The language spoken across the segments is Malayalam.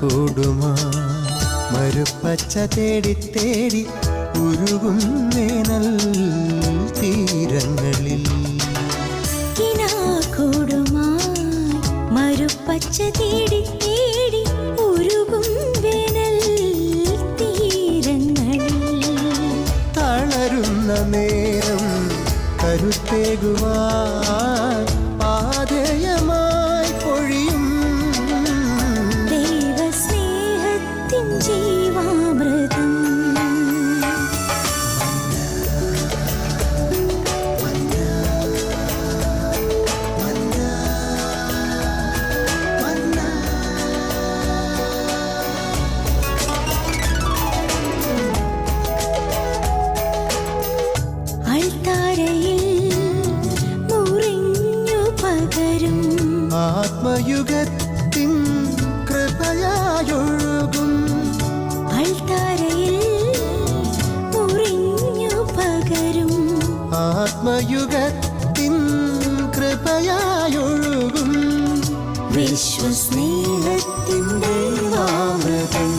കൂടുമാ മരുപ്പച്ച തേടി തേടി ഉരുകും വേനൽ തീരങ്ങളിൽ. മരുപ്പച്ച തേടി തേടി ഉരുകും വേനൽ തീരങ്ങളിൽ. തളരുന്ന നേരം കരുത്തേകുവാൻ പാതേയമായി പൊഴിയും ദൈവസ്നേഹത്തിൻ ജീവാമൃതം. ആത്മയുഗത്തിൻ കൃപയായൊഴുകും അൾത്താരയിൽ മുറിഞ്ഞു പകരും. ആത്മയുഗത്തിൻ കൃപയായൊഴുകും വിശ്വസ്നേഹത്തിൻ ദൈവാമൃതം.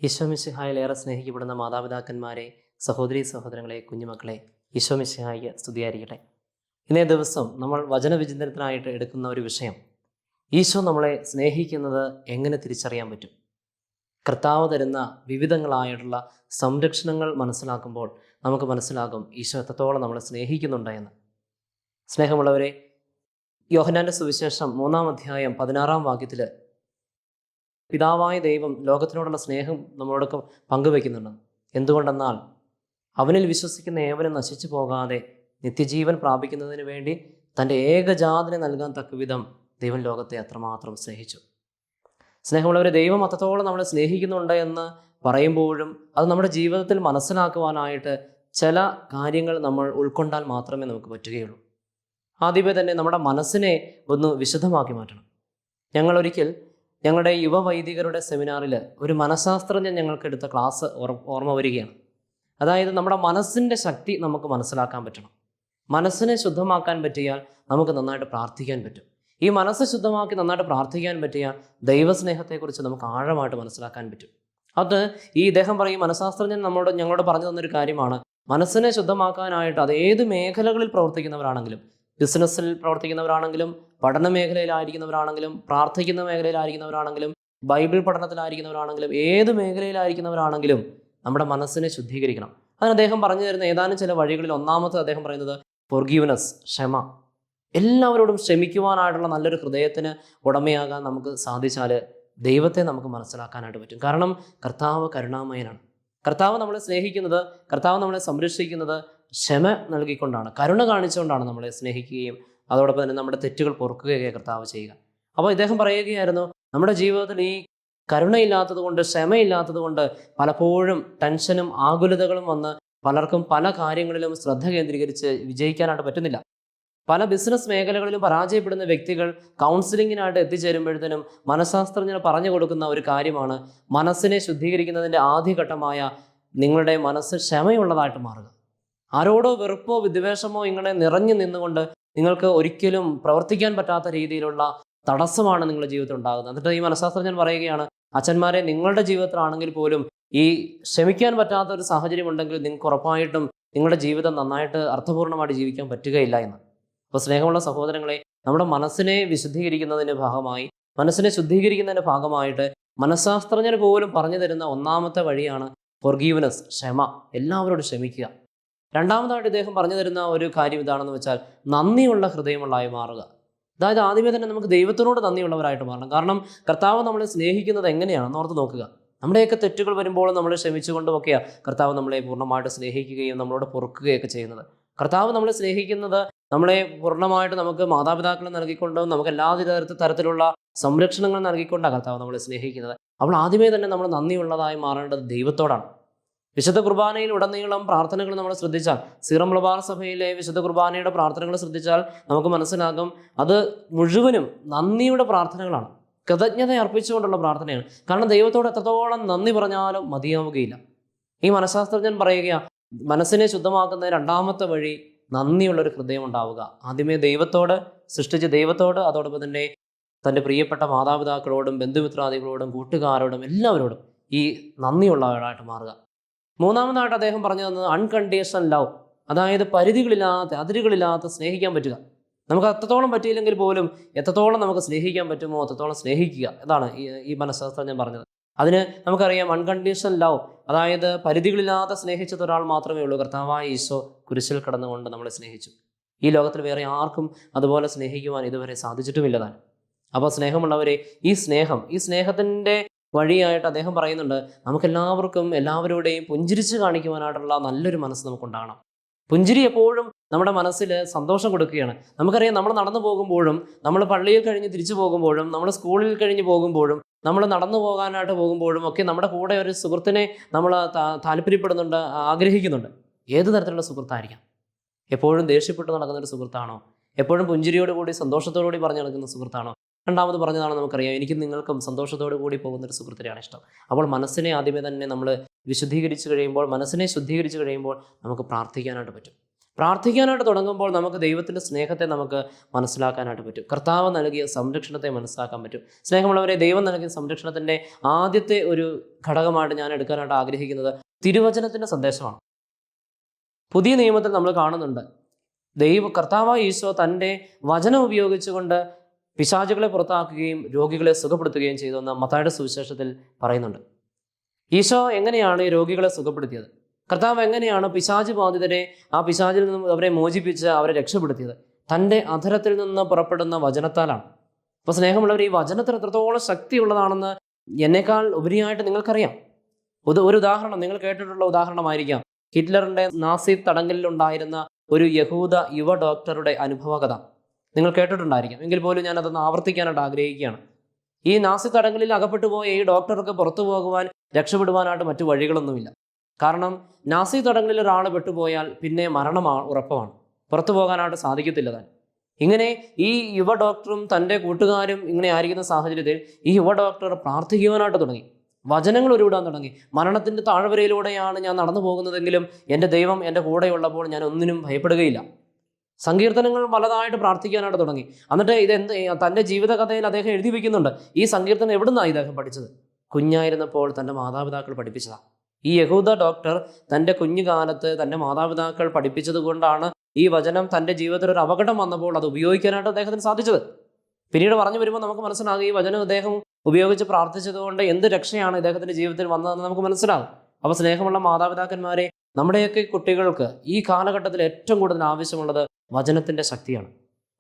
ഈശോ മിശിഹായിൽ ഏറെ സ്നേഹിക്കപ്പെടുന്ന മാതാപിതാക്കന്മാരെ, സഹോദരീ സഹോദരങ്ങളെ, കുഞ്ഞുമക്കളെ, ഈശോ മിശിഹായിക്ക് സ്തുതിയായിരിക്കട്ടെ. ഇന്നേ ദിവസം നമ്മൾ വചനവിചിന്തനത്തിനായിട്ട് എടുക്കുന്ന ഒരു വിഷയം, ഈശോ നമ്മളെ സ്നേഹിക്കുന്നത് എങ്ങനെ തിരിച്ചറിയാൻ പറ്റും. കർത്താവ് തരുന്ന വിവിധങ്ങളായിട്ടുള്ള സംരക്ഷണങ്ങൾ മനസ്സിലാക്കുമ്പോൾ നമുക്ക് മനസ്സിലാകും ഈശോ എത്രത്തോളം നമ്മളെ സ്നേഹിക്കുന്നുണ്ട് എന്ന്. സ്നേഹമുള്ളവരെ, യോഹന്നാൻ്റെ സുവിശേഷം 3-ാം അധ്യായം 16-ാം വാക്യത്തിൽ പിതാവായ ദൈവം ലോകത്തിനോടുള്ള സ്നേഹം നമ്മളോടൊക്കെ പങ്കുവയ്ക്കുന്നുണ്ട്. എന്തുകൊണ്ടെന്നാൽ അവനിൽ വിശ്വസിക്കുന്ന ഏവനും നശിച്ചു പോകാതെ നിത്യജീവൻ പ്രാപിക്കുന്നതിന് വേണ്ടി തൻ്റെ ഏകജാതനെ നൽകാൻ തക്കവിധം ദൈവം ലോകത്തെ അത്രമാത്രം സ്നേഹിച്ചു. സ്നേഹമുള്ളവരെ, ദൈവം അത്രത്തോളം നമ്മളെ സ്നേഹിക്കുന്നുണ്ട് എന്ന് പറയുമ്പോഴും അത് നമ്മുടെ ജീവിതത്തിൽ മനസ്സിലാക്കുവാനായിട്ട് ചില കാര്യങ്ങൾ നമ്മൾ ഉൾക്കൊണ്ടാൽ മാത്രമേ നമുക്ക് പറ്റുകയുള്ളൂ. ആദ്യമേ തന്നെ നമ്മുടെ മനസ്സിനെ ഒന്ന് വിശദമാക്കി മാറ്റണം. ഞങ്ങളൊരിക്കൽ ഞങ്ങളുടെ യുവവൈദികരുടെ സെമിനാറിൽ ഒരു മനഃശാസ്ത്രജ്ഞൻ ഞങ്ങൾക്കെടുത്ത ക്ലാസ് ഓർമ്മ വരികയാണ്. അതായത് നമ്മുടെ മനസ്സിൻ്റെ ശക്തി നമുക്ക് മനസ്സിലാക്കാൻ പറ്റണം. മനസ്സിനെ ശുദ്ധമാക്കാൻ പറ്റിയാൽ നമുക്ക് നന്നായിട്ട് പ്രാർത്ഥിക്കാൻ പറ്റും. ഈ മനസ്സ് ശുദ്ധമാക്കി നന്നായിട്ട് പ്രാർത്ഥിക്കാൻ പറ്റിയാൽ ദൈവസ്നേഹത്തെക്കുറിച്ച് നമുക്ക് ആഴമായിട്ട് മനസ്സിലാക്കാൻ പറ്റും. അത് ഇദ്ദേഹം പറയും, മനഃശാസ്ത്രജ്ഞൻ ഞങ്ങളോട് പറഞ്ഞു തന്നൊരു കാര്യമാണ്. മനസ്സിനെ ശുദ്ധമാക്കാനായിട്ട് അത് ഏത് മേഖലകളിൽ പ്രവർത്തിക്കുന്നവരാണെങ്കിലും, ബിസിനസ്സിൽ പ്രവർത്തിക്കുന്നവരാണെങ്കിലും, പഠന മേഖലയിലായിരിക്കുന്നവരാണെങ്കിലും, പ്രാർത്ഥിക്കുന്ന മേഖലയിലായിരിക്കുന്നവരാണെങ്കിലും, ബൈബിൾ പഠനത്തിലായിരിക്കുന്നവരാണെങ്കിലും, ഏത് മേഖലയിലായിരിക്കുന്നവരാണെങ്കിലും നമ്മുടെ മനസ്സിനെ ശുദ്ധീകരിക്കണം. അതിന് അദ്ദേഹം പറഞ്ഞു തരുന്ന ഏതാനും ചില വഴികളിൽ ഒന്നാമത്തെ അദ്ദേഹം പറയുന്നത് ഫോർഗീവ്നെസ്, ക്ഷമ. എല്ലാവരോടും ക്ഷമിക്കുവാനായിട്ടുള്ള നല്ലൊരു ഹൃദയത്തിന് ഉടമയാകാൻ നമുക്ക് സാധിച്ചാൽ ദൈവത്തെ നമുക്ക് മനസ്സിലാക്കാനായിട്ട് പറ്റും. കാരണം കർത്താവ് കരുണാമയനാണ്. കർത്താവ് നമ്മളെ സ്നേഹിക്കുന്നത്, കർത്താവ് നമ്മളെ സംരക്ഷിക്കുന്നത് ക്ഷമ നൽകിക്കൊണ്ടാണ്, കരുണ കാണിച്ചുകൊണ്ടാണ് നമ്മളെ സ്നേഹിക്കുകയും അതോടൊപ്പം തന്നെ നമ്മുടെ തെറ്റുകൾ പൊറുക്കുകയൊക്കെ കർത്താവ് ചെയ്യുക. അപ്പോൾ ഇദ്ദേഹം പറയുകയായിരുന്നു, നമ്മുടെ ജീവിതത്തിൽ ഈ കരുണയില്ലാത്തത് കൊണ്ട്, ക്ഷമയില്ലാത്തത് കൊണ്ട് പലപ്പോഴും ടെൻഷനും ആകുലതകളും വന്ന് പലർക്കും പല കാര്യങ്ങളിലും ശ്രദ്ധ കേന്ദ്രീകരിച്ച് വിജയിക്കാനായിട്ട് പറ്റുന്നില്ല. പല ബിസിനസ് മേഖലകളിലും പരാജയപ്പെടുന്ന വ്യക്തികൾ കൗൺസിലിങ്ങിനായിട്ട് എത്തിച്ചേരുമ്പോഴത്തേനും മനഃശാസ്ത്രജ്ഞർ പറഞ്ഞു കൊടുക്കുന്ന ഒരു കാര്യമാണ്, മനസ്സിനെ ശുദ്ധീകരിക്കുന്നതിൻ്റെ ആദ്യഘട്ടമായ നിങ്ങളുടെ മനസ്സ് ക്ഷമയുള്ളതായിട്ട് മാറുക. ആരോടോ വെറുപ്പോ വിദ്വേഷമോ ഇങ്ങനെ നിറഞ്ഞു നിന്നുകൊണ്ട് നിങ്ങൾക്ക് ഒരിക്കലും പ്രവർത്തിക്കാൻ പറ്റാത്ത രീതിയിലുള്ള തടസ്സമാണ് നിങ്ങളുടെ ജീവിതത്തിൽ ഉണ്ടാകുന്നത്. എന്നിട്ട് ഈ മനഃശാസ്ത്രജ്ഞൻ പറയുകയാണ്, അച്ഛന്മാരെ, നിങ്ങളുടെ ജീവിതത്തിലാണെങ്കിൽ പോലും ഈ ക്ഷമിക്കാൻ പറ്റാത്ത ഒരു സാഹചര്യം ഉണ്ടെങ്കിൽ നിങ്ങൾക്ക് ഉറപ്പായിട്ടും നിങ്ങളുടെ ജീവിതം നന്നായിട്ട് അർത്ഥപൂർണ്ണമായിട്ട് ജീവിക്കാൻ പറ്റുകയില്ല എന്ന്. അപ്പോൾ സ്നേഹമുള്ള സഹോദരങ്ങളെ, നമ്മുടെ മനസ്സിനെ വിശുദ്ധീകരിക്കുന്നതിൻ്റെ ഭാഗമായി, മനസ്സിനെ ശുദ്ധീകരിക്കുന്നതിൻ്റെ ഭാഗമായിട്ട് മനഃശാസ്ത്രജ്ഞർ പോലും പറഞ്ഞു തരുന്ന ഒന്നാമത്തെ വഴിയാണ് ഫോർഗീവ്നെസ്, ക്ഷമ. എല്ലാവരോടും ക്ഷമിക്കുക. രണ്ടാമതായിട്ട് ഇദ്ദേഹം പറഞ്ഞു തരുന്ന ഒരു കാര്യം ഇതാണെന്ന് വെച്ചാൽ നന്ദിയുള്ള ഹൃദയമുള്ളതായി മാറുക. അതായത് ആദ്യമേ തന്നെ നമുക്ക് ദൈവത്തിനോട് നന്ദിയുള്ളവരായിട്ട് മാറണം. കാരണം കർത്താവ് നമ്മളെ സ്നേഹിക്കുന്നത് എങ്ങനെയാണെന്ന് ഓർത്ത് നോക്കുക. നമ്മുടെയൊക്കെ തെറ്റുകൾ വരുമ്പോൾ നമ്മൾ ക്ഷമിച്ചുകൊണ്ടുമൊക്കെയാണ് കർത്താവ് നമ്മളെ പൂർണ്ണമായിട്ട് സ്നേഹിക്കുകയും നമ്മളോട് പൊറുക്കുകയൊക്കെ ചെയ്യുന്നത്. കർത്താവ് നമ്മളെ സ്നേഹിക്കുന്നത് നമ്മളെ പൂർണ്ണമായിട്ട് നമുക്ക് മാതാപിതാക്കളെ നൽകിക്കൊണ്ടും നമുക്ക് എല്ലാ തരത്തിലുള്ള സംരക്ഷണങ്ങൾ നൽകിക്കൊണ്ടാണ് കർത്താവ് നമ്മളെ സ്നേഹിക്കുന്നത്. അപ്പോൾ ആദ്യമേ തന്നെ നമ്മൾ നന്ദിയുള്ളതായി മാറേണ്ടത് ദൈവത്തോടാണ്. വിശുദ്ധ കുർബാനയിൽ ഉടനീളം പ്രാർത്ഥനകൾ നമ്മൾ ശ്രദ്ധിച്ചാൽ, സീറോ മലബാർ സഭയിലെ വിശുദ്ധ കുർബാനയുടെ പ്രാർത്ഥനകൾ ശ്രദ്ധിച്ചാൽ നമുക്ക് മനസ്സിലാകും അത് മുഴുവനും നന്ദിയുടെ പ്രാർത്ഥനകളാണ്, കൃതജ്ഞത അർപ്പിച്ചുകൊണ്ടുള്ള പ്രാർത്ഥനയാണ്. കാരണം ദൈവത്തോട് എത്രത്തോളം നന്ദി പറഞ്ഞാലും മതിയാവുകയില്ല. ഈ മനഃശാസ്ത്രജ്ഞൻ പറയുകയാണ്, മനസ്സിനെ ശുദ്ധമാക്കുന്ന രണ്ടാമത്തെ വഴി നന്ദിയുള്ളൊരു ഹൃദയം ഉണ്ടാവുക. ആദ്യമേ ദൈവത്തോട്, സൃഷ്ടിച്ച ദൈവത്തോട്, അതോടൊപ്പം തന്നെ തൻ്റെ പ്രിയപ്പെട്ട മാതാപിതാക്കളോടും ബന്ധുമിത്രാദികളോടും കൂട്ടുകാരോടും എല്ലാവരോടും ഈ നന്ദിയുള്ളവരായിട്ട് മാറുക. മൂന്നാമതായിട്ട് അദ്ദേഹം പറഞ്ഞു തന്നത് അൺകണ്ടീഷണൽ ലവ്, അതായത് പരിധികളില്ലാത്ത, അതിരുകളില്ലാത്ത സ്നേഹിക്കാൻ പറ്റുക. നമുക്ക് അത്രത്തോളം പറ്റിയില്ലെങ്കിൽ പോലും എത്രത്തോളം നമുക്ക് സ്നേഹിക്കാൻ പറ്റുമോ അത്രത്തോളം സ്നേഹിക്കുക. അതാണ് ഈ മനഃശാസ്ത്രജ്ഞൻ പറഞ്ഞത്. അതിന് നമുക്കറിയാം അൺകണ്ടീഷണൽ ലവ്, അതായത് പരിധികളില്ലാതെ സ്നേഹിച്ചത് ഒരാൾ മാത്രമേ ഉള്ളൂ, കർത്താവായ ഈശോ കുരിശിൽ കിടന്നുകൊണ്ട് നമ്മളെ സ്നേഹിച്ചു. ഈ ലോകത്തിൽ വേറെ ആർക്കും അതുപോലെ സ്നേഹിക്കുവാൻ ഇതുവരെ സാധിച്ചിട്ടുമില്ലതാണ്. അപ്പോൾ സ്നേഹമുള്ളവരെ, ഈ സ്നേഹത്തിൻ്റെ വഴിയായിട്ട് അദ്ദേഹം പറയുന്നുണ്ട്, നമുക്കെല്ലാവർക്കും എല്ലാവരുടെയും പുഞ്ചിരിച്ച് കാണിക്കുവാനായിട്ടുള്ള നല്ലൊരു മനസ്സ് നമുക്കുണ്ടാകണം. പുഞ്ചിരി എപ്പോഴും നമ്മുടെ മനസ്സിൽ സന്തോഷം കൊടുക്കുകയാണ്. നമുക്കറിയാം, നമ്മൾ നടന്നു പോകുമ്പോഴും, നമ്മൾ പള്ളിയിൽ കഴിഞ്ഞ് തിരിച്ചു പോകുമ്പോഴും, നമ്മൾ സ്കൂളിൽ കഴിഞ്ഞ് പോകുമ്പോഴും, നമ്മൾ നടന്നു പോകാനായിട്ട് പോകുമ്പോഴും ഒക്കെ നമ്മുടെ കൂടെ ഒരു സുഹൃത്തിനെ നമ്മൾ താല്പര്യപ്പെടുന്നുണ്ട്, ആഗ്രഹിക്കുന്നുണ്ട്. ഏത് തരത്തിലുള്ള സുഹൃത്തായിരിക്കാം? എപ്പോഴും ദേഷ്യപ്പെട്ട് നടക്കുന്ന ഒരു സുഹൃത്താണോ? എപ്പോഴും പുഞ്ചിരിയോടുകൂടി സന്തോഷത്തോടുകൂടി പറഞ്ഞു നടക്കുന്ന സുഹൃത്താണോ? രണ്ടാമത് പറഞ്ഞതാണ് നമുക്കറിയാം, എനിക്കും നിങ്ങൾക്കും സന്തോഷത്തോടു കൂടി പോകുന്നൊരു സുഹൃത്തിനെയാണ് ഇഷ്ടം. അപ്പോൾ മനസ്സിനെ ആദ്യമേ തന്നെ നമ്മൾ വിശുദ്ധീകരിച്ച് കഴിയുമ്പോൾ, മനസ്സിനെ ശുദ്ധീകരിച്ച് കഴിയുമ്പോൾ നമുക്ക് പ്രാർത്ഥിക്കാനായിട്ട് പറ്റും. പ്രാർത്ഥിക്കാനായിട്ട് തുടങ്ങുമ്പോൾ നമുക്ക് ദൈവത്തിൻ്റെ സ്നേഹത്തെ നമുക്ക് മനസ്സിലാക്കാനായിട്ട് പറ്റും. കർത്താവ് നൽകിയ സംരക്ഷണത്തെ മനസ്സിലാക്കാൻ പറ്റും. സ്നേഹമുള്ളവരെ, ദൈവം നൽകിയ സംരക്ഷണത്തിൻ്റെ ആദ്യത്തെ ഒരു ഘടകമായിട്ട് ഞാൻ എടുക്കാനായിട്ട് ആഗ്രഹിക്കുന്നത് തിരുവചനത്തിൻ്റെ സന്ദേശമാണ്. പുതിയ നിയമത്തിൽ നമ്മൾ കാണുന്നുണ്ട്, കർത്താവായ ഈശോ തൻ്റെ വചനം ഉപയോഗിച്ചുകൊണ്ട് പിശാചുകളെ പുറത്താക്കുകയും രോഗികളെ സുഖപ്പെടുത്തുകയും ചെയ്തുവെന്ന് മത്തായിയുടെ സുവിശേഷത്തിൽ പറയുന്നുണ്ട്. ഈശോ എങ്ങനെയാണ് ഈ രോഗികളെ സുഖപ്പെടുത്തിയത്? കർത്താവ് എങ്ങനെയാണ് പിശാച് ബാധിതരെ ആ പിശാചിൽ നിന്നും അവരെ മോചിപ്പിച്ച് അവരെ രക്ഷപ്പെടുത്തിയത്? തൻ്റെ അധരത്തിൽ നിന്ന് പുറപ്പെടുന്ന വചനത്താലാണ്. അപ്പോൾ സ്നേഹമുള്ളവർ, ഈ വചനത്തിന് എത്രത്തോളം ശക്തിയുള്ളതാണെന്ന് എന്നേക്കാൾ ഉപരിയായിട്ട് നിങ്ങൾക്കറിയാം. ഒരു ഉദാഹരണം നിങ്ങൾ കേട്ടിട്ടുള്ള ഉദാഹരണമായിരിക്കാം ഹിറ്റ്ലറിൻ്റെ നാസി തടങ്കലിലുണ്ടായിരുന്ന ഒരു യഹൂദ യുവ ഡോക്ടറുടെ അനുഭവകഥ. നിങ്ങൾ കേട്ടിട്ടുണ്ടായിരിക്കാം. എങ്കിൽ പോലും ഞാൻ അതൊന്ന് ആവർത്തിക്കാനായിട്ട് ആഗ്രഹിക്കുകയാണ്. ഈ നാസി തടങ്കലിൽ അകപ്പെട്ടു പോയ ഈ ഡോക്ടർക്ക് പുറത്തു പോകുവാൻ, രക്ഷപ്പെടുവാനായിട്ട് മറ്റു വഴികളൊന്നുമില്ല. കാരണം നാസി തടങ്കലിൽ ഒരാൾ പെട്ടുപോയാൽ പിന്നെ മരണം ഉറപ്പമാണ്, പുറത്തു പോകാനായിട്ട് സാധിക്കത്തില്ല താൻ. ഇങ്ങനെ ഈ യുവ ഡോക്ടറും തൻ്റെ കൂട്ടുകാരും ഇങ്ങനെ ആയിരിക്കുന്ന സാഹചര്യത്തിൽ ഈ യുവ ഡോക്ടർ പ്രാർത്ഥിക്കുവാനായിട്ട് തുടങ്ങി, വചനങ്ങൾ ഉരുവിടാൻ തുടങ്ങി. മരണത്തിൻ്റെ താഴ്വരയിലൂടെയാണ് ഞാൻ നടന്നു പോകുന്നതെങ്കിലും എൻ്റെ ദൈവം എൻ്റെ കൂടെയുള്ളപ്പോൾ ഞാൻ ഒന്നിനും ഭയപ്പെടുകയില്ല. സങ്കീർത്തനങ്ങൾ പലതായിട്ട് പ്രാർത്ഥിക്കാനായിട്ട് തുടങ്ങി. എന്നിട്ട് തൻ്റെ ജീവിതകഥയിൽ അദ്ദേഹം എഴുതി വയ്ക്കുന്നുണ്ട്, ഈ സങ്കീർത്തനം എവിടുന്നാണ് ഇദ്ദേഹം പഠിച്ചത്? കുഞ്ഞായിരുന്നപ്പോൾ തൻ്റെ മാതാപിതാക്കൾ പഠിപ്പിച്ചതാണ്. ഈ യഹൂദ ഡോക്ടർ തൻ്റെ കുഞ്ഞുകാലത്ത് തൻ്റെ മാതാപിതാക്കൾ പഠിപ്പിച്ചത് കൊണ്ടാണ് ഈ വചനം തൻ്റെ ജീവിതത്തിൽ ഒരു അപകടം വന്നപ്പോൾ അത് ഉപയോഗിക്കാനായിട്ട് അദ്ദേഹത്തിന് സാധിച്ചത്. പിന്നീട് പറഞ്ഞു വരുമ്പോൾ നമുക്ക് മനസ്സിലാകും, ഈ വചനം അദ്ദേഹം ഉപയോഗിച്ച് പ്രാർത്ഥിച്ചതുകൊണ്ട് എന്ത് രക്ഷയാണ് ഇദ്ദേഹത്തിൻ്റെ ജീവിതത്തിൽ വന്നതെന്ന് നമുക്ക് മനസ്സിലാകും. അപ്പോൾ സ്നേഹമുള്ള മാതാപിതാക്കന്മാരെ, നമ്മുടെയൊക്കെ കുട്ടികൾക്ക് ഈ കാലഘട്ടത്തിൽ ഏറ്റവും കൂടുതൽ ആവശ്യമുള്ളത് വചനത്തിൻ്റെ ശക്തിയാണ്.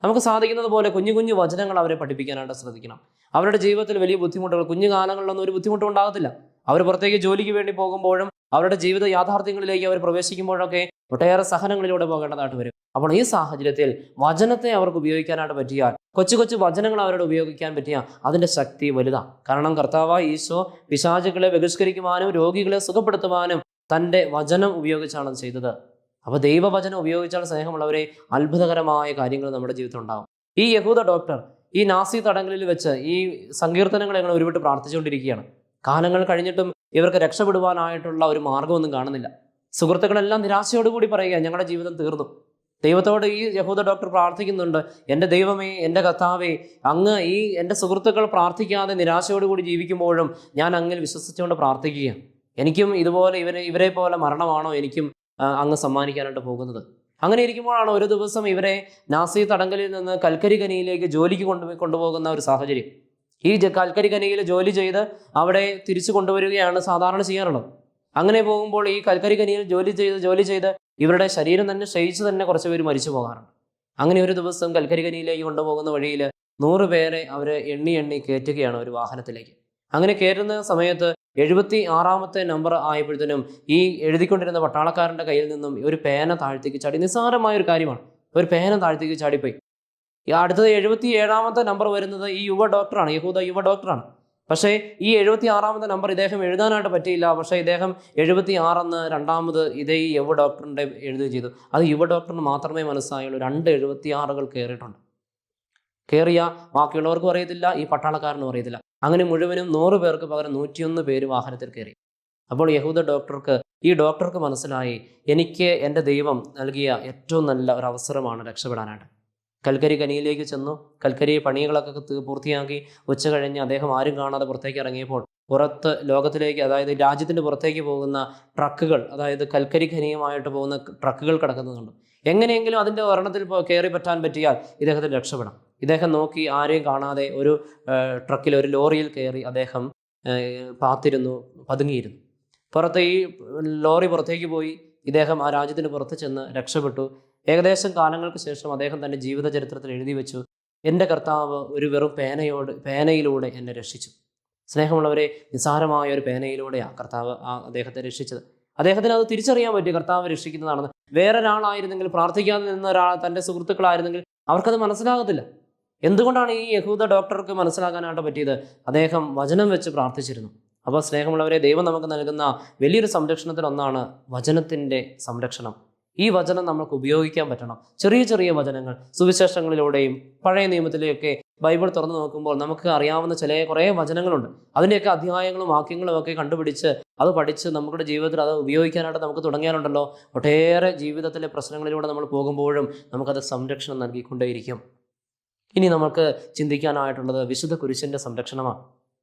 നമുക്ക് സാധിക്കുന്നത് പോലെ കുഞ്ഞു കുഞ്ഞു വചനങ്ങൾ അവരെ പഠിപ്പിക്കാനായിട്ട് ശ്രദ്ധിക്കണം. അവരുടെ ജീവിതത്തിൽ വലിയ ബുദ്ധിമുട്ടുകൾ, കുഞ്ഞു കാലങ്ങളിലൊന്നും ഒരു ബുദ്ധിമുട്ടും ഉണ്ടാകത്തില്ല. അവർ പുറത്തേക്ക് ജോലിക്ക് വേണ്ടി പോകുമ്പോഴും അവരുടെ ജീവിത യാഥാർത്ഥ്യങ്ങളിലേക്ക് അവർ പ്രവേശിക്കുമ്പോഴൊക്കെ ഒട്ടേറെ സഹനങ്ങളിലൂടെ പോകേണ്ടതായിട്ട് വരും. അപ്പോൾ ഈ സാഹചര്യത്തിൽ വചനത്തെ അവർക്ക് ഉപയോഗിക്കാനായിട്ട് പറ്റിയാൽ, കൊച്ചു കൊച്ചു വചനങ്ങൾ അവരോട് ഉപയോഗിക്കാൻ പറ്റിയാൽ അതിൻ്റെ ശക്തി വലുതാണ്. കാരണം കർത്താവായ ഈശോ പിശാചുകളെ ബഹിഷ്കരിക്കുവാനും രോഗികളെ സുഖപ്പെടുത്തുവാനും തൻ്റെ വചനം ഉപയോഗിച്ചാണ് ചെയ്തത്. അപ്പോൾ ദൈവവചനം ഉപയോഗിച്ചാൽ സ്നേഹമുള്ളവരെ അത്ഭുതകരമായ കാര്യങ്ങൾ നമ്മുടെ ജീവിതത്തിൽ ഉണ്ടാകും. ഈ യഹൂദ ഡോക്ടർ ഈ നാസി തടങ്കലിൽ വെച്ച് ഈ സങ്കീർത്തനങ്ങൾ ഞങ്ങൾ ഉരുവിട്ട് പ്രാർത്ഥിച്ചുകൊണ്ടിരിക്കുകയാണ്. കാലങ്ങൾ കഴിഞ്ഞിട്ടും ഇവർക്ക് രക്ഷപ്പെടുവാനായിട്ടുള്ള ഒരു മാർഗ്ഗമൊന്നും കാണുന്നില്ല. സുഹൃത്തുക്കളെല്ലാം നിരാശയോടുകൂടി പറയുക, ഞങ്ങളുടെ ജീവിതം തീർന്നു. ദൈവത്തോട് ഈ യഹൂദ ഡോക്ടർ പ്രാർത്ഥിക്കുന്നുണ്ട്, എൻ്റെ ദൈവമേ, എൻ്റെ കർത്താവേ, അങ്ങ് ഈ എൻ്റെ സുഹൃത്തുക്കൾ പ്രാർത്ഥിക്കാതെ നിരാശയോടുകൂടി ജീവിക്കുമ്പോഴും ഞാൻ അങ്ങിൽ വിശ്വസിച്ചുകൊണ്ട് പ്രാർത്ഥിക്കുകയാണ്. എനിക്കും ഇതുപോലെ ഇവരെ പോലെ മരണമാണോ എനിക്കും അങ്ങ് സമ്മാനിക്കാനായിട്ട് പോകുന്നത്? അങ്ങനെ ഇരിക്കുമ്പോഴാണ് ഒരു ദിവസം ഇവരെ നാസി തടങ്കലിൽ നിന്ന് കൽക്കരി ഖനിയിലേക്ക് ജോലിക്ക് കൊണ്ടുപോകുന്ന ഒരു സാഹചര്യം. ഈ കൽക്കരി ഖനിയിൽ ജോലി ചെയ്ത് അവിടെ തിരിച്ചു കൊണ്ടുവരികയാണ് സാധാരണ ചെയ്യാറുള്ളത്. അങ്ങനെ പോകുമ്പോൾ ഈ കൽക്കരി ഖനിയിൽ ജോലി ചെയ്ത് ഇവരുടെ ശരീരം തന്നെ ക്ഷയിച്ച് തന്നെ കുറച്ച് പേര് മരിച്ചു പോകാറുണ്ട്. അങ്ങനെ ഒരു ദിവസം കൽക്കരി ഖനിയിലേക്ക് കൊണ്ടുപോകുന്ന വഴിയിൽ 100 പേരെ അവർ എണ്ണി കയറ്റുകയാണ് ഒരു വാഹനത്തിലേക്ക്. അങ്ങനെ കയറ്റുന്ന സമയത്ത് 76ാമത്തെ നമ്പർ ആയപ്പോഴത്തേനും ഈ എഴുതിക്കൊണ്ടിരുന്ന പട്ടാളക്കാരൻ്റെ കയ്യിൽ നിന്നും ഒരു പേന താഴ്ത്തേക്ക് ചാടി. നിസ്സാരമായൊരു കാര്യമാണ്, ഒരു പേന താഴ്ത്തേക്ക് ചാടിപ്പോയി. അടുത്തത് 77ാമത്തെ നമ്പർ വരുന്നത് ഈ യുവ ഡോക്ടറാണ്, യഹൂദ യുവ ഡോക്ടറാണ്. പക്ഷേ ഈ 76ാമത്തെ നമ്പർ ഇദ്ദേഹം എഴുതാനായിട്ട് പറ്റിയില്ല. പക്ഷേ ഇദ്ദേഹം 76 എന്ന് രണ്ടാമത് ഇതേ ഈ യുവ ഡോക്ടറിൻ്റെ എഴുതുകയും ചെയ്തു. അത് യുവ ഡോക്ടറിന് മാത്രമേ മനസ്സായുള്ളൂ. 2 76കൾ കയറിയിട്ടുണ്ട്. കയറിയ ബാക്കിയുള്ളവർക്കും അറിയത്തില്ല, ഈ പട്ടാളക്കാരനും അറിയത്തില്ല. അങ്ങനെ മുഴുവനും 100 പേർക്ക് പകരം 101 പേര് വാഹനത്തിൽ കയറി. അപ്പോൾ യഹൂദ ഈ ഡോക്ടർക്ക് മനസ്സിലായി, എനിക്ക് എൻ്റെ ദൈവം നൽകിയ ഏറ്റവും നല്ല ഒരു അവസരമാണ് രക്ഷപ്പെടാനായിട്ട്. കൽക്കരി ഖനിയിലേക്ക് ചെന്നു. കൽക്കരി പണികളൊക്കെ പൂർത്തിയാക്കി ഉച്ച കഴിഞ്ഞ് അദ്ദേഹം ആരും കാണാതെ പുറത്തേക്ക് ഇറങ്ങിയപ്പോൾ പുറത്ത് ലോകത്തിലേക്ക്, അതായത് രാജ്യത്തിൻ്റെ പുറത്തേക്ക് പോകുന്ന ട്രക്കുകൾ, അതായത് കൽക്കരി ഖനിയുമായിട്ട് പോകുന്ന ട്രക്കുകൾ കിടക്കുന്നുണ്ട്. എങ്ങനെയെങ്കിലും അതിൻ്റെ ഒരെണ്ണത്തിൽ കയറി പറ്റാൻ പറ്റിയാൽ ഇദ്ദേഹത്തിന് രക്ഷപ്പെടാം. ഇദ്ദേഹം നോക്കി ആരെയും കാണാതെ ഒരു ട്രക്കിൽ, ഒരു ലോറിയിൽ കയറി അദ്ദേഹം പതുങ്ങിയിരുന്നു. പുറത്ത് ഈ ലോറി പുറത്തേക്ക് പോയി. ഇദ്ദേഹം ആ രാജ്യത്തിന് പുറത്ത് ചെന്ന് രക്ഷപ്പെട്ടു. ഏകദേശം കാലങ്ങൾക്ക് ശേഷം അദ്ദേഹം തൻ്റെ ജീവിത ചരിത്രത്തിൽ എഴുതി വെച്ചു, എൻ്റെ കർത്താവ് ഒരു വെറും പേനയിലൂടെ എന്നെ രക്ഷിച്ചു. സ്നേഹമുള്ളവരെ, നിസ്സാരമായ ഒരു പേനയിലൂടെയാണ് കർത്താവ് അദ്ദേഹത്തെ രക്ഷിച്ചത്. അദ്ദേഹത്തിന് അത് തിരിച്ചറിയാൻ പറ്റി, കർത്താവ് രക്ഷിക്കുന്നതാണെന്ന്. വേറൊരാളായിരുന്നെങ്കിൽ, പ്രാർത്ഥിക്കാതെ നിന്ന ഒരാൾ, തൻ്റെ സുഹൃത്തുക്കളായിരുന്നെങ്കിൽ അവർക്കത് മനസ്സിലാകത്തില്ല. എന്തുകൊണ്ടാണ് ഈ യഹൂദ ഡോക്ടർക്ക് മനസ്സിലാക്കാനായിട്ട് പറ്റിയത്? അദ്ദേഹം വചനം വെച്ച് പ്രാർത്ഥിച്ചിരുന്നു. അപ്പോൾ സ്നേഹമുള്ളവരെ, ദൈവം നമുക്ക് നൽകുന്ന വലിയൊരു സംരക്ഷണത്തിലൊന്നാണ് വചനത്തിൻ്റെ സംരക്ഷണം. ഈ വചനം നമുക്ക് ഉപയോഗിക്കാൻ പറ്റണം. ചെറിയ ചെറിയ വചനങ്ങൾ സുവിശേഷങ്ങളിലൂടെയും പഴയ നിയമത്തിലെയൊക്കെ ബൈബിൾ തുറന്നു നോക്കുമ്പോൾ നമുക്ക് അറിയാവുന്ന കുറേ വചനങ്ങളുണ്ട്. അതിൻ്റെയൊക്കെ അധ്യായങ്ങളും വാക്യങ്ങളും ഒക്കെ കണ്ടുപിടിച്ച് അത് പഠിച്ച് നമ്മുടെ ജീവിതത്തിൽ അത് ഉപയോഗിക്കാനായിട്ട് നമുക്ക് തുടങ്ങിയാലുണ്ടല്ലോ, ഒട്ടേറെ ജീവിതത്തിലെ പ്രശ്നങ്ങളിലൂടെ നമ്മൾ പോകുമ്പോഴും നമുക്കത് സംരക്ഷണം നൽകിക്കൊണ്ടേയിരിക്കും. ഇനി നമുക്ക് ചിന്തിക്കാനായിട്ടുള്ളത് വിശുദ്ധ കുരിശിൻ്റെ സംരക്ഷണമാണ്.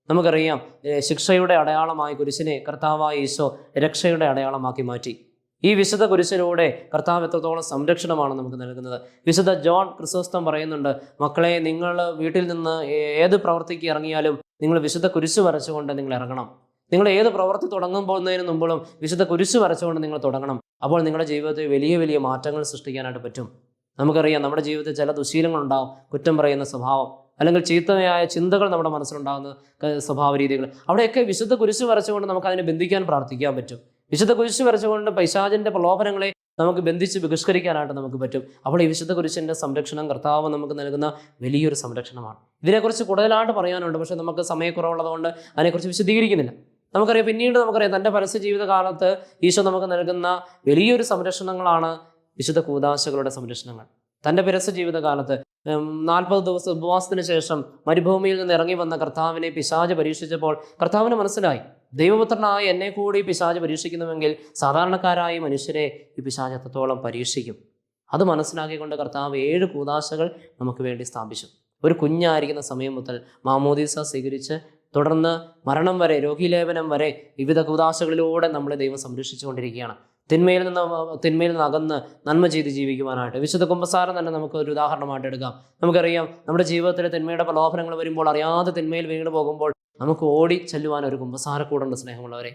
നമുക്കറിയാം, ശിക്ഷയുടെ അടയാളമായി കുരിശിനെ കർത്താവായ ഈശോ രക്ഷയുടെ അടയാളമാക്കി മാറ്റി. ഈ വിശുദ്ധ കുരിശിലൂടെ കർത്താവ് എത്രത്തോളം സംരക്ഷണമാണ് നമുക്ക് നൽകുന്നത്. വിശുദ്ധ ജോൺ ക്രിസോസ്റ്റം പറയുന്നുണ്ട്, മക്കളെ, നിങ്ങൾ വീട്ടിൽ നിന്ന് ഏത് പ്രവൃത്തിക്ക് ഇറങ്ങിയാലും നിങ്ങൾ വിശുദ്ധ കുരിശ് വരച്ചുകൊണ്ട് നിങ്ങൾ ഇറങ്ങണം. നിങ്ങൾ ഏത് പ്രവൃത്തി തുടങ്ങുമ്പോഴതിന് മുമ്പും വിശുദ്ധ കുരിശ് വരച്ചുകൊണ്ട് നിങ്ങൾ തുടങ്ങണം. അപ്പോൾ നിങ്ങളുടെ ജീവിതത്തിൽ വലിയ വലിയ മാറ്റങ്ങൾ സൃഷ്ടിക്കാനായിട്ട് പറ്റും. നമുക്കറിയാം, നമ്മുടെ ജീവിതത്തിൽ ചില ദുശീലങ്ങളുണ്ടാവും. കുറ്റം പറയുന്ന സ്വഭാവം, അല്ലെങ്കിൽ ചീത്തയായ ചിന്തകൾ നമ്മുടെ മനസ്സിലുണ്ടാകുന്ന സ്വഭാവ രീതികൾ. അവിടെയൊക്കെ വിശുദ്ധ കുരിശ് വരച്ചുകൊണ്ട് നമുക്ക് അതിനെ ബന്ധിക്കാൻ പ്രാർത്ഥിക്കാൻ പറ്റും. വിശുദ്ധ കുരിശ് വരച്ചുകൊണ്ട് പൈശാചിൻ്റെ പ്രലോഭനങ്ങളെ നമുക്ക് ബന്ധിച്ച് ബഹിഷ്കരിക്കാനായിട്ട് നമുക്ക് പറ്റും. അപ്പോൾ ഈ വിശുദ്ധ കുരിശിൻ്റെ സംരക്ഷണം കർത്താവ് നമുക്ക് നൽകുന്ന വലിയൊരു സംരക്ഷണമാണ്. ഇതിനെക്കുറിച്ച് കൂടുതലായിട്ട് പറയാനുണ്ട്, പക്ഷേ നമുക്ക് സമയക്കുറവുള്ളതുകൊണ്ട് അതിനെക്കുറിച്ച് വിശദീകരിക്കുന്നില്ല. പിന്നീട് നമുക്കറിയാം, തൻ്റെ പരസ്യ ജീവിതകാലത്ത് ഈശോ നമുക്ക് നൽകുന്ന വലിയൊരു സംരക്ഷണങ്ങളാണ് വിശുദ്ധ കൂദാശകളുടെ സംരക്ഷണങ്ങൾ. തൻ്റെ പരസ്യ ജീവിതകാലത്ത് 40 ദിവസം ഉപവാസത്തിന് ശേഷം മരുഭൂമിയിൽ നിന്ന് ഇറങ്ങി വന്ന കർത്താവിനെ പിശാച് പരീക്ഷിച്ചപ്പോൾ കർത്താവിന് മനസ്സിലായി, ദൈവപുത്രനായ എന്നെ കൂടി പിശാച് പരീക്ഷിക്കുന്നുവെങ്കിൽ സാധാരണക്കാരായ മനുഷ്യരെ ഈ പിശാച് എത്രത്തോളം പരീക്ഷിക്കും. അത് മനസ്സിലാക്കിക്കൊണ്ട് കർത്താവ് 7 കൂദാശകൾ നമുക്ക് വേണ്ടി സ്ഥാപിച്ചു. ഒരു കുഞ്ഞായിരിക്കുന്ന സമയം മുതൽ മാമോദീസ സ്വീകരിച്ച് തുടർന്ന് മരണം വരെ, രോഗീലേപനം വരെ വിവിധ കൂദാശകളിലൂടെ നമ്മളെ ദൈവം സംരക്ഷിച്ചുകൊണ്ടിരിക്കുകയാണ്. തിന്മയിൽ നിന്ന് അകന്ന് നന്മ ചെയ്ത് ജീവിക്കുവാനായിട്ട് വിശുദ്ധ കുമ്പസാരം തന്നെ നമുക്ക് ഒരു ഉദാഹരണമായിട്ട് എടുക്കാം. നമുക്കറിയാം, നമ്മുടെ ജീവിതത്തിൽ തിന്മയുടെ പ്രലോഭനങ്ങൾ വരുമ്പോൾ, അറിയാതെ തിന്മയിൽ വീണ് പോകുമ്പോൾ നമുക്ക് ഓടി ചെല്ലുവാൻ ഒരു കുമ്പസാരക്കൂടുണ്ട്. സ്നേഹമുള്ളവരെ,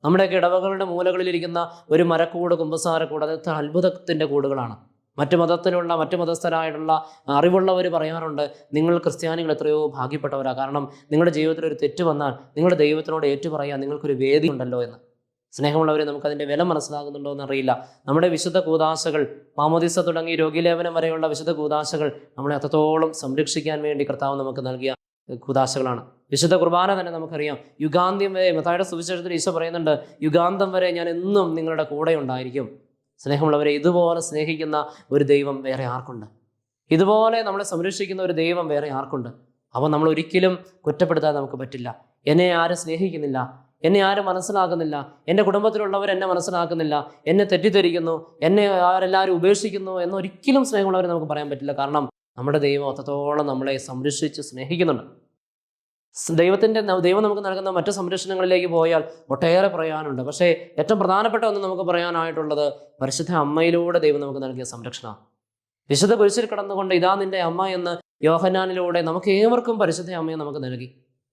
നമ്മുടെയൊക്കെ ഇടവകളുടെ മൂലകളിലിരിക്കുന്ന ഒരു മരക്കൂട്, കുമ്പസാരക്കൂട്, അത് അത്ഭുതത്തിൻ്റെ കൂടുകളാണ്. മറ്റു മതസ്ഥരായിട്ടുള്ള അറിവുള്ളവർ പറയാറുണ്ട്, നിങ്ങൾ ക്രിസ്ത്യാനികൾ എത്രയോ ഭാഗ്യപ്പെട്ടവരാണ്. കാരണം നിങ്ങളുടെ ജീവിതത്തിൽ ഒരു തെറ്റ് വന്നാൽ നിങ്ങളുടെ ദൈവത്തിനോട് ഏറ്റുപറയാൻ നിങ്ങൾക്കൊരു വേദി ഉണ്ടല്ലോ എന്ന്. സ്നേഹമുള്ളവരെ, നമുക്കതിൻ്റെ വില മനസ്സിലാകുന്നുണ്ടോ എന്നറിയില്ല. നമ്മുടെ വിശുദ്ധ കൂദാശകൾ, മാമോദീസ തുടങ്ങി രോഗീലേപനം വരെയുള്ള വിശുദ്ധ കൂദാശകൾ നമ്മളെ അത്രത്തോളം സംരക്ഷിക്കാൻ വേണ്ടി കർത്താവ് നമുക്ക് നൽകിയ കൂദാശകളാണ്. വിശുദ്ധ കുർബാന തന്നെ നമുക്കറിയാം, യുഗാന്ത്യം വരെ, മത്തായിയുടെ സുവിശേഷത്തിൽ ഈശോ പറയുന്നുണ്ട്, യുഗാന്തം വരെ ഞാൻ എന്നും നിങ്ങളുടെ കൂടെ ഉണ്ടായിരിക്കും. സ്നേഹമുള്ളവരെ, ഇതുപോലെ സ്നേഹിക്കുന്ന ഒരു ദൈവം വേറെ ആർക്കുണ്ട്? ഇതുപോലെ നമ്മളെ സംരക്ഷിക്കുന്ന ഒരു ദൈവം വേറെ ആർക്കുണ്ട്? അപ്പോൾ നമ്മൾ ഒരിക്കലും കുറ്റപ്പെടുത്താൻ നമുക്ക് പറ്റില്ല. എന്നെ ആരും സ്നേഹിക്കുന്നില്ല, എന്നെ ആരും മനസ്സിലാക്കുന്നില്ല, എൻ്റെ കുടുംബത്തിലുള്ളവർ എന്നെ മനസ്സിലാക്കുന്നില്ല, എന്നെ തെറ്റിദ്ധരിക്കുന്നു, എന്നെ ആരെല്ലാവരും ഉപേക്ഷിക്കുന്നു എന്നൊരിക്കലും സ്നേഹമുള്ളവർ നമുക്ക് പറയാൻ പറ്റില്ല. കാരണം നമ്മുടെ ദൈവം അത്രത്തോളം നമ്മളെ സംരക്ഷിച്ച് സ്നേഹിക്കുന്നുണ്ട്. ദൈവം നമുക്ക് നൽകുന്ന മറ്റു സംരക്ഷണങ്ങളിലേക്ക് പോയാൽ ഒട്ടേറെ പറയാനുണ്ട്. പക്ഷേ ഏറ്റവും പ്രധാനപ്പെട്ട ഒന്ന് നമുക്ക് പറയാനായിട്ടുള്ളത് പരിശുദ്ധ അമ്മയിലൂടെ ദൈവം നമുക്ക് നൽകിയ സംരക്ഷണമാണ്. വിശുദ്ധ കുരിശിൽ കിടന്നുകൊണ്ട് ഇതാ നിന്റെ അമ്മ എന്ന് യോഹന്നാനിലൂടെ നമുക്ക് ഏവർക്കും പരിശുദ്ധ അമ്മയെ നമുക്ക് നൽകി.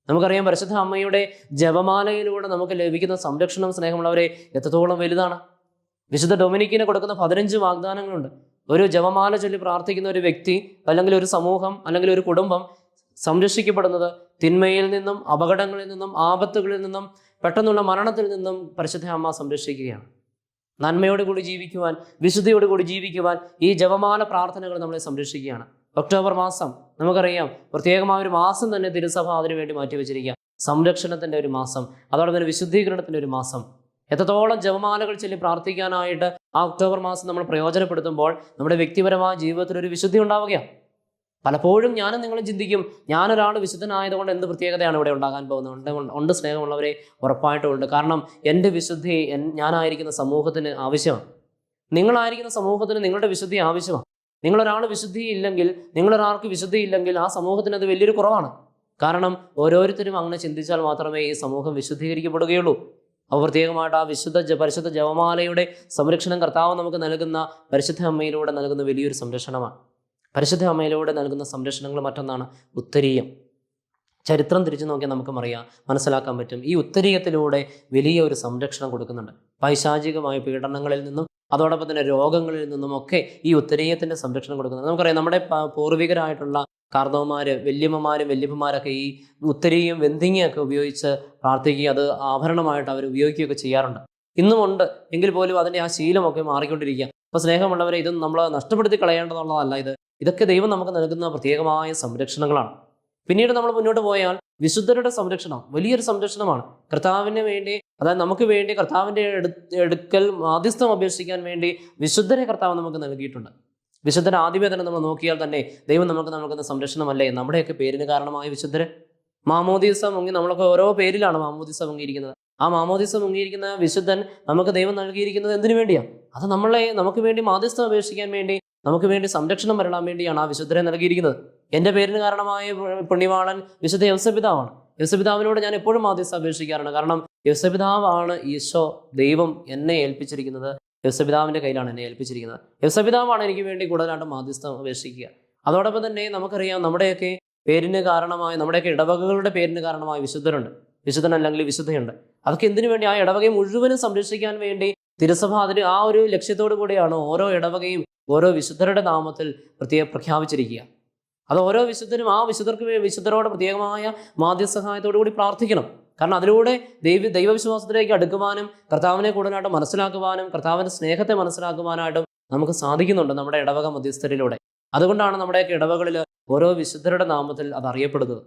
നമുക്കറിയാം, പരിശുദ്ധ അമ്മയുടെ ജപമാലയിലൂടെ നമുക്ക് ലഭിക്കുന്ന സംരക്ഷണം, സ്നേഹമുള്ളവരെ, എത്രത്തോളം വലുതാണ്. വിശുദ്ധ ഡൊമിനിക്കിന് കൊടുക്കുന്ന 15 വാഗ്ദാനങ്ങളുണ്ട്. ഒരു ജപമാല ചൊല്ലി പ്രാർത്ഥിക്കുന്ന ഒരു വ്യക്തി, അല്ലെങ്കിൽ ഒരു സമൂഹം, അല്ലെങ്കിൽ ഒരു കുടുംബം സംരക്ഷിക്കപ്പെടുന്നത് തിന്മയിൽ നിന്നും, അപകടങ്ങളിൽ നിന്നും, ആപത്തുകളിൽ നിന്നും, പെട്ടെന്നുള്ള മരണത്തിൽ നിന്നും പരിശുദ്ധ അമ്മ സംരക്ഷിക്കുകയാണ്. നന്മയോടുകൂടി ജീവിക്കുവാൻ, വിശുദ്ധിയോടുകൂടി ജീവിക്കുവാൻ ഈ ജപമാല പ്രാർത്ഥനകൾ നമ്മളെ സംരക്ഷിക്കുകയാണ്. ഒക്ടോബർ മാസം നമുക്കറിയാം, പ്രത്യേകമായ ഒരു മാസം തന്നെ തിരുസഭ അതിനു വേണ്ടി മാറ്റിവെച്ചിരിക്കുക. സംരക്ഷണത്തിൻ്റെ ഒരു മാസം, അതോടൊപ്പം തന്നെ വിശുദ്ധീകരണത്തിൻ്റെ ഒരു മാസം. എത്രത്തോളം ജപമാലകൾ ചൊല്ലി പ്രാർത്ഥിക്കാനായിട്ട് ആ ഒക്ടോബർ മാസം നമ്മൾ പ്രയോജനപ്പെടുത്തുമ്പോൾ നമ്മുടെ വ്യക്തിപരമായ ജീവിതത്തിൽ ഒരു വിശുദ്ധി ഉണ്ടാവുകയാണ്. പലപ്പോഴും ഞാനും നിങ്ങളും ചിന്തിക്കും, ഞാനൊരാൾ വിശുദ്ധനായതുകൊണ്ട് എന്ത് പ്രത്യേകതയാണ് ഇവിടെ ഉണ്ടാകാൻ പോകുന്നത്? ഉണ്ട് സ്നേഹമുള്ളവരെ, ഉറപ്പായിട്ടും ഉണ്ട്. കാരണം എൻ്റെ വിശുദ്ധി ഞാനായിരിക്കുന്ന സമൂഹത്തിന് ആവശ്യമാണ്. നിങ്ങളായിരിക്കുന്ന സമൂഹത്തിന് നിങ്ങളുടെ വിശുദ്ധി ആവശ്യമാണ്. നിങ്ങളൊരാൾ നിങ്ങളൊരാൾക്ക് വിശുദ്ധി ഇല്ലെങ്കിൽ ആ സമൂഹത്തിന് അത് വലിയൊരു കുറവാണ്. കാരണം ഓരോരുത്തരും അങ്ങനെ ചിന്തിച്ചാൽ മാത്രമേ ഈ സമൂഹം വിശുദ്ധീകരിക്കപ്പെടുകയുള്ളൂ. അപ്പോൾ പ്രത്യേകമായിട്ട് ആ പരിശുദ്ധ ജപമാലയുടെ സംരക്ഷണം കർത്താവ് നമുക്ക് നൽകുന്ന പരിശുദ്ധ അമ്മയിലൂടെ നൽകുന്ന വലിയൊരു സംരക്ഷണമാണ്. പരിശുദ്ധ അമ്മയിലൂടെ നൽകുന്ന സംരക്ഷണങ്ങൾ മറ്റൊന്നാണ് ഉത്തരീയം. ചരിത്രം തിരിച്ചു നോക്കിയാൽ നമുക്ക് മനസ്സിലാക്കാൻ പറ്റും. ഈ ഉത്തരീയത്തിലൂടെ വലിയ ഒരു സംരക്ഷണം കൊടുക്കുന്നുണ്ട്. പൈശാചികമായ പീഡനങ്ങളിൽ നിന്നും അതോടൊപ്പം തന്നെ രോഗങ്ങളിൽ നിന്നുമൊക്കെ ഈ ഉത്തരീയത്തിൻ്റെ സംരക്ഷണം കൊടുക്കുന്നത്. നമുക്കറിയാം, നമ്മുടെ പൂർവികരായിട്ടുള്ള കാർന്നവന്മാര്, വല്യമ്മമാരൊക്കെ ഈ ഉത്തരീയും വെന്തിങ്ങയൊക്കെ ഉപയോഗിച്ച് പ്രാർത്ഥിക്കുകയും അത് ആഭരണമായിട്ട് അവർ ഉപയോഗിക്കുകയൊക്കെ ചെയ്യാറുണ്ട്. ഇന്നുമുണ്ട്, എങ്കിൽ പോലും അതിൻ്റെ ആ ശീലമൊക്കെ മാറിക്കൊണ്ടിരിക്കുക. അപ്പോൾ സ്നേഹമുള്ളവരെ, ഇതൊന്നും നമ്മൾ നഷ്ടപ്പെടുത്തി കളയേണ്ടതുള്ളതല്ല. ഇതൊക്കെ ദൈവം നമുക്ക് നൽകുന്ന പ്രത്യേകമായ സംരക്ഷണങ്ങളാണ്. പിന്നീട് നമ്മൾ മുന്നോട്ട് പോയാൽ വിശുദ്ധരുടെ സംരക്ഷണം വലിയൊരു സംരക്ഷണമാണ്. കർത്താവിന് വേണ്ടി, അതായത് നമുക്ക് വേണ്ടി കർത്താവിൻ്റെ അടുക്കൽ മാധ്യസ്ഥം അപേക്ഷിക്കാൻ വേണ്ടി വിശുദ്ധരെ കർത്താവ് നമുക്ക് നൽകിയിട്ടുണ്ട്. വിശുദ്ധർ ആദ്യമേ തന്നെ നമ്മൾ നോക്കിയാൽ തന്നെ ദൈവം നമുക്ക് നൽകുന്ന സംരക്ഷണമല്ലേ. നമ്മുടെയൊക്കെ പേരിന് കാരണമായ വിശുദ്ധര് മാമോദീസ മുങ്ങി, നമ്മളൊക്കെ ഓരോ പേരിലാണ് മാമോദീസ മുങ്ങിയിരിക്കുന്നത്. ആ മാമോദീസ മുങ്ങിയിരിക്കുന്ന വിശുദ്ധൻ നമുക്ക് ദൈവം നൽകിയിരിക്കുന്നത് എന്തിനു വേണ്ടിയാണ്? അത് നമുക്ക് വേണ്ടി മാധ്യസ്ഥം അപേക്ഷിക്കാൻ വേണ്ടി, നമുക്ക് വേണ്ടി സംരക്ഷണം വരണം വേണ്ടിയാണ് ആ വിശുദ്ധരെ നൽകിയിരിക്കുന്നത്. എൻ്റെ പേരിന് കാരണമായ പുണ്യവാളൻ വിശുദ്ധ യൗസപിതാവാണ്. യൗസപിതാവിനോട് ഞാൻ എപ്പോഴും മാധ്യസ്ഥം അപേക്ഷിക്കാറുണ്ട്. കാരണം യൗസപിതാവാണ് ഈശോ, ദൈവം എന്നെ ഏൽപ്പിച്ചിരിക്കുന്നത്. യൗസപിതാവിൻ്റെ കയ്യിലാണ് എന്നെ ഏൽപ്പിച്ചിരിക്കുന്നത്. യൗസപിതാവാണ് എനിക്ക് വേണ്ടി കൂടുതലായിട്ട് മാധ്യസ്ഥം അപേക്ഷിക്കുക. അതോടൊപ്പം തന്നെ നമുക്കറിയാം, നമ്മുടെയൊക്കെ പേരിന് കാരണമായ, നമ്മുടെയൊക്കെ ഇടവകകളുടെ പേരിന് കാരണമായ വിശുദ്ധരുണ്ട്, വിശുദ്ധനല്ലെങ്കിൽ വിശുദ്ധയുണ്ട്. അതൊക്കെ എന്തിനു വേണ്ടി? ആ ഇടവകയെ മുഴുവനും സംരക്ഷിക്കാൻ വേണ്ടി തിരുസഭ അതിന് ആ ഒരു ലക്ഷ്യത്തോടു കൂടിയാണ് ഓരോ ഇടവകയും ഓരോ വിശുദ്ധരുടെ നാമത്തിൽ പ്രഖ്യാപിച്ചിരിക്കുക. അത് ഓരോ വിശുദ്ധരും ആ വിശുദ്ധരോട് പ്രത്യേകമായ മാധ്യസഹായത്തോടു കൂടി പ്രാർത്ഥിക്കണം. കാരണം അതിലൂടെ ദൈവവിശ്വാസത്തിലേക്ക് അടുക്കുവാനും കർത്താവിനെ കൂടുതലായിട്ട് മനസ്സിലാക്കുവാനും കർത്താവിൻ്റെ സ്നേഹത്തെ മനസ്സിലാക്കുവാനായിട്ടും നമുക്ക് സാധിക്കുന്നുണ്ട് നമ്മുടെ ഇടവക മധ്യസ്ഥരിലൂടെ. അതുകൊണ്ടാണ് നമ്മുടെയൊക്കെ ഇടവകളിൽ ഓരോ വിശുദ്ധരുടെ നാമത്തിൽ അത് അറിയപ്പെടുന്നത്.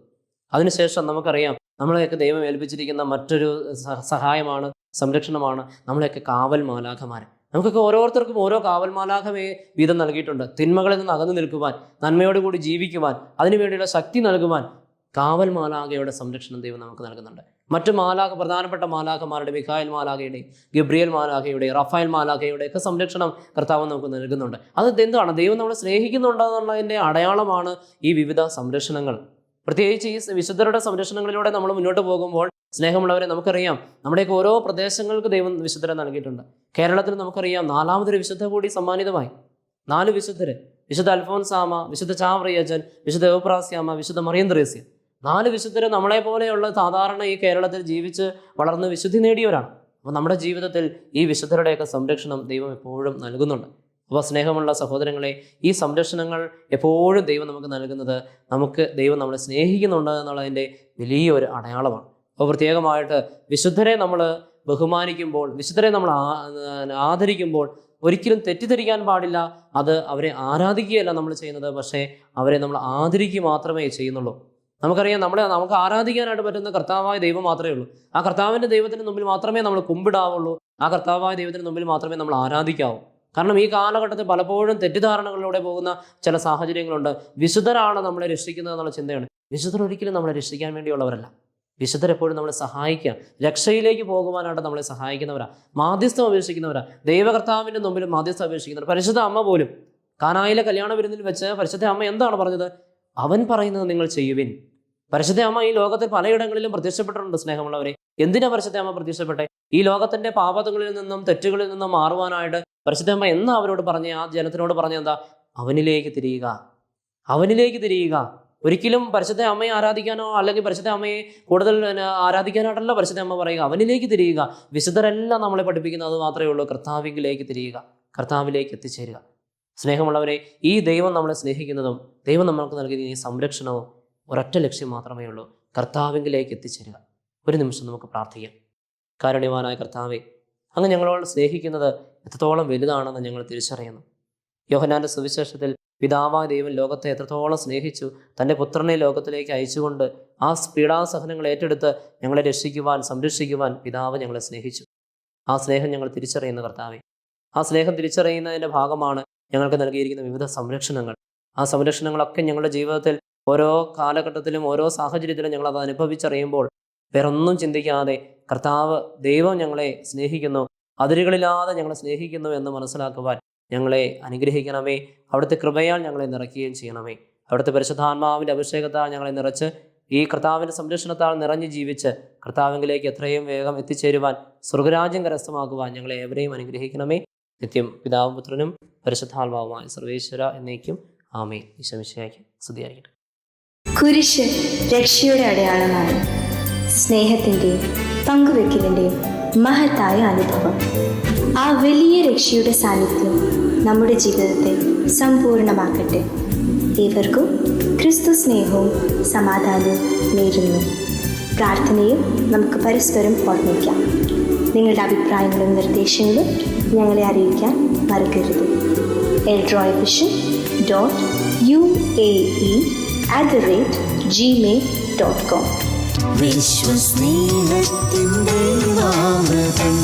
അതിനുശേഷം നമുക്കറിയാം, നമ്മളെയൊക്കെ ദൈവം ഏൽപ്പിച്ചിരിക്കുന്ന മറ്റൊരു സഹായമാണ്, സംരക്ഷണമാണ് നമ്മളെയൊക്കെ കാവൽ മാലാഖമാർ. നമുക്കൊക്കെ ഓരോരുത്തർക്കും ഓരോ കാവൽ മാലാഖയെ വീതം നൽകിയിട്ടുണ്ട്. തിന്മകളിൽ നിന്ന് അകന്നു നിൽക്കുവാൻ, നന്മയോടുകൂടി ജീവിക്കുവാൻ, അതിനുവേണ്ടിയുള്ള ശക്തി നൽകുവാൻ കാവൽ മാലാഖയുടെ സംരക്ഷണം ദൈവം നമുക്ക് നൽകുന്നുണ്ട്. മറ്റു പ്രധാനപ്പെട്ട മാലാഖമാരുടെ, മിഖായേൽ മാലാഖയുടെയും ഗബ്രിയേൽ മാലാഖയുടെയും റഫായേൽ മാലാഖയുടെയും ഒക്കെ സംരക്ഷണം കർത്താവ് നമുക്ക് നൽകുന്നുണ്ട്. അത് എന്താണ്? ദൈവം നമ്മളെ സ്നേഹിക്കുന്നുണ്ടെന്നുള്ളതിൻ്റെ അടയാളമാണ് ഈ വിവിധ സംരക്ഷണങ്ങൾ. പ്രത്യേകിച്ച് ഈ വിശുദ്ധരുടെ സംരക്ഷണങ്ങളിലൂടെ നമ്മൾ മുന്നോട്ട് പോകുമ്പോൾ, സ്നേഹമുള്ളവരെ, നമുക്കറിയാം നമ്മുടെയൊക്കെ ഓരോ പ്രദേശങ്ങൾക്ക് ദൈവം വിശുദ്ധരെ നൽകിയിട്ടുണ്ട്. കേരളത്തിൽ നമുക്കറിയാം 4ാമതൊരു വിശുദ്ധ കൂടി സമ്മാനിതമായി. 4 വിശുദ്ധര്: വിശുദ്ധ അൽഫോൻസാമ, വിശുദ്ധ ചാവറിയച്ചൻ, വിശുദ്ധ എവുപ്രാസ്യാമ, വിശുദ്ധ മറിയം ത്രേസ്യ. 4 വിശുദ്ധര് നമ്മളെ പോലെയുള്ള സാധാരണ ഈ കേരളത്തിൽ ജീവിച്ച് വളർന്ന് വിശുദ്ധി നേടിയവരാണ്. അപ്പോൾ നമ്മുടെ ജീവിതത്തിൽ ഈ വിശുദ്ധരുടെയൊക്കെ സംരക്ഷണം ദൈവം എപ്പോഴും നൽകുന്നുണ്ട്. അപ്പോൾ സ്നേഹമുള്ള സഹോദരങ്ങളെ, ഈ സംരക്ഷണങ്ങൾ എപ്പോഴും ദൈവം നമുക്ക് നൽകുന്നത് നമുക്ക് ദൈവം നമ്മളെ സ്നേഹിക്കുന്നുണ്ട് എന്നുള്ളതിൻ്റെ വലിയൊരു അടയാളമാണ്. അപ്പോൾ പ്രത്യേകമായിട്ട് വിശുദ്ധരെ നമ്മൾ ബഹുമാനിക്കുമ്പോൾ, വിശുദ്ധരെ നമ്മൾ ആദരിക്കുമ്പോൾ ഒരിക്കലും തെറ്റിദ്ധരിക്കാൻ പാടില്ല. അത് അവരെ ആരാധിക്കുകയല്ല നമ്മൾ ചെയ്യുന്നത്, പക്ഷേ അവരെ നമ്മൾ ആദരിക്കുക മാത്രമേ ചെയ്യുന്നുള്ളൂ. നമുക്കറിയാം, നമുക്ക് ആരാധിക്കാനായിട്ട് പറ്റുന്ന കർത്താവായ ദൈവം മാത്രമേ ഉള്ളൂ. ആ കർത്താവിൻ്റെ ദൈവത്തിന് മുമ്പിൽ മാത്രമേ നമ്മൾ കുമ്പിടാവുള്ളൂ. ആ കർത്താവായ ദൈവത്തിന് മുമ്പിൽ മാത്രമേ നമ്മൾ ആരാധിക്കാവൂ. കാരണം ഈ കാലഘട്ടത്തിൽ പലപ്പോഴും തെറ്റിദ്ധാരണകളിലൂടെ പോകുന്ന ചില സാഹചര്യങ്ങളുണ്ട്. വിശുദ്ധരാണ് നമ്മളെ രക്ഷിക്കുന്നത് എന്നുള്ള ചിന്തയാണ്. വിശുദ്ധർ ഒരിക്കലും നമ്മളെ രക്ഷിക്കാൻ വേണ്ടിയുള്ളവരല്ല. വിശുദ്ധരെപ്പോഴും നമ്മളെ സഹായിക്കുക, രക്ഷയിലേക്ക് പോകുവാനായിട്ട് നമ്മളെ സഹായിക്കുന്നവരാ, മാധ്യസ്ഥം അപേക്ഷിക്കുന്നവരാ. ദൈവകർത്താവിൻ്റെ മുമ്പിൽ മാധ്യസ്ഥം അപേക്ഷിക്കുന്നവർ. പരിശുദ്ധ അമ്മ പോലും കാനായിലെ കല്യാണ വിരുന്നിൽ വെച്ച് പരിശുദ്ധ അമ്മ എന്താണ് പറഞ്ഞത്? അവൻ പറയുന്നത് നിങ്ങൾ ചെയ്യുവിൻ. പരിശുദ്ധ അമ്മ ഈ ലോകത്തിൽ പലയിടങ്ങളിലും പ്രത്യക്ഷപ്പെട്ടിട്ടുണ്ട്. സ്നേഹമുള്ളവരെ, എന്തിനാ പരിശുദ്ധ അമ്മ പ്രത്യക്ഷപ്പെട്ടെ? ഈ ലോകത്തിന്റെ പാപങ്ങളിൽ നിന്നും തെറ്റുകളിൽ നിന്നും മാറുവാനായിട്ട് പരിശുദ്ധ അമ്മ എന്നാ അവരോട് പറഞ്ഞ, ആ ജനത്തിനോട് പറഞ്ഞ എന്താ? അവനിലേക്ക് തിരിയുക, അവനിലേക്ക് തിരിയുക. ഒരിക്കലും പരിശുദ്ധ അമ്മയെ ആരാധിക്കാനോ അല്ലെങ്കിൽ പരിശുദ്ധ അമ്മയെ കൂടുതൽ ആരാധിക്കാനായിട്ടല്ല പരിശുദ്ധ അമ്മ പറയുക, അവനിലേക്ക് തിരിയുക. വിശുദ്ധരെല്ലാം നമ്മളെ പഠിപ്പിക്കുന്നത് അത് മാത്രമേ ഉള്ളൂ: കർത്താവിലേക്ക് തിരിയുക, കർത്താവിലേക്ക് എത്തിച്ചേരുക. സ്നേഹമുള്ളവരെ, ഈ ദൈവം നമ്മളെ സ്നേഹിക്കുന്നതും ദൈവം നമ്മൾക്ക് നൽകിയ ഈ സംരക്ഷണവും ഒരൊറ്റ ലക്ഷ്യം മാത്രമേ ഉള്ളൂ: കർത്താവിലേക്ക് എത്തിച്ചേരുക. ഒരു നിമിഷം നമുക്ക് പ്രാർത്ഥിക്കാം. കാരുണ്യവാനായ കർത്താവേ, അങ്ങ് ഞങ്ങളോട് സ്നേഹിക്കുന്നത് എത്രത്തോളം വലുതാണെന്ന് ഞങ്ങൾ തിരിച്ചറിയുന്നു. യോഹന്നാന്റെ സുവിശേഷത്തിൽ പിതാവായ ദൈവം ലോകത്തെ എത്രത്തോളം സ്നേഹിച്ചു, തൻ്റെ പുത്രനെ ലോകത്തിലേക്ക് അയച്ചുകൊണ്ട് ആ പീഡാസഹനങ്ങൾ ഏറ്റെടുത്ത് ഞങ്ങളെ രക്ഷിക്കുവാൻ, സംരക്ഷിക്കുവാൻ പിതാവ് ഞങ്ങളെ സ്നേഹിച്ചു. ആ സ്നേഹം ഞങ്ങൾ തിരിച്ചറിയുന്ന കർത്താവേ, ആ സ്നേഹം തിരിച്ചറിയുന്നതിൻ്റെ ഭാഗമാണ് ഞങ്ങൾക്ക് നൽകിയിരിക്കുന്ന വിവിധ സംരക്ഷണങ്ങൾ. ആ സംരക്ഷണങ്ങളൊക്കെ ഞങ്ങളുടെ ജീവിതത്തിൽ ഓരോ കാലഘട്ടത്തിലും ഓരോ സാഹചര്യത്തിലും ഞങ്ങളത് അനുഭവിച്ചറിയുമ്പോൾ വേറൊന്നും ചിന്തിക്കാതെ കർത്താവ് ദൈവം ഞങ്ങളെ സ്നേഹിക്കുന്നു, അതിരുകളില്ലാതെ ഞങ്ങളെ സ്നേഹിക്കുന്നു എന്ന് മനസ്സിലാക്കുവാൻ ഞങ്ങളെ അനുഗ്രഹിക്കണമേ. അവിടുത്തെ കൃപയാൽ ഞങ്ങളെ നിറയ്ക്കുകയും ചെയ്യണമേ. അവിടുത്തെ പരിശുദ്ധാത്മാവിൻ്റെ അഭിഷേകത്താൽ ഞങ്ങളെ നിറച്ച് ഈ കർത്താവിൻ്റെ സംരക്ഷണത്താൽ നിറഞ്ഞു ജീവിച്ച് കർത്താവിലേക്ക് എത്രയും വേഗം എത്തിച്ചേരുവാൻ, സ്വർഗരാജ്യം കരസ്ഥമാക്കുവാൻ ഞങ്ങളെ ഏവരെയും അനുഗ്രഹിക്കണമേ. നിത്യം പിതാവും പുത്രനും പരിശുദ്ധാത്മാവുമായ സർവേശ്വര എന്നേക്കും ആമേൻ. ഈശോ മിശിഹായ്ക്ക് സ്തുതിയായിരിക്കട്ടെ. കുരിശ് രക്ഷയുടെ അടയാളമാണ്. സ്നേഹത്തിൻ്റെയും പങ്കുവെക്കലിൻ്റെയും മഹത്തായ അനുഭവം. ആ വലിയ രക്ഷയുടെ സാന്നിധ്യം നമ്മുടെ ജീവിതത്തെ സമ്പൂർണ്ണമാക്കട്ടെ. ഏവർക്കും ക്രിസ്തു സ്നേഹവും സമാധാനവും നേരുന്നു. പ്രാർത്ഥനയും നമുക്ക് പരസ്പരം ഓർമ്മിക്കാം. നിങ്ങളുടെ അഭിപ്രായങ്ങളും നിർദ്ദേശങ്ങളും ഞങ്ങളെ അറിയിക്കാൻ മറക്കരുത്. eldroyvision.uae@gmail.com. വിശ്വസ്നേഹത്തിൻ്റെ നാമത്തിൽ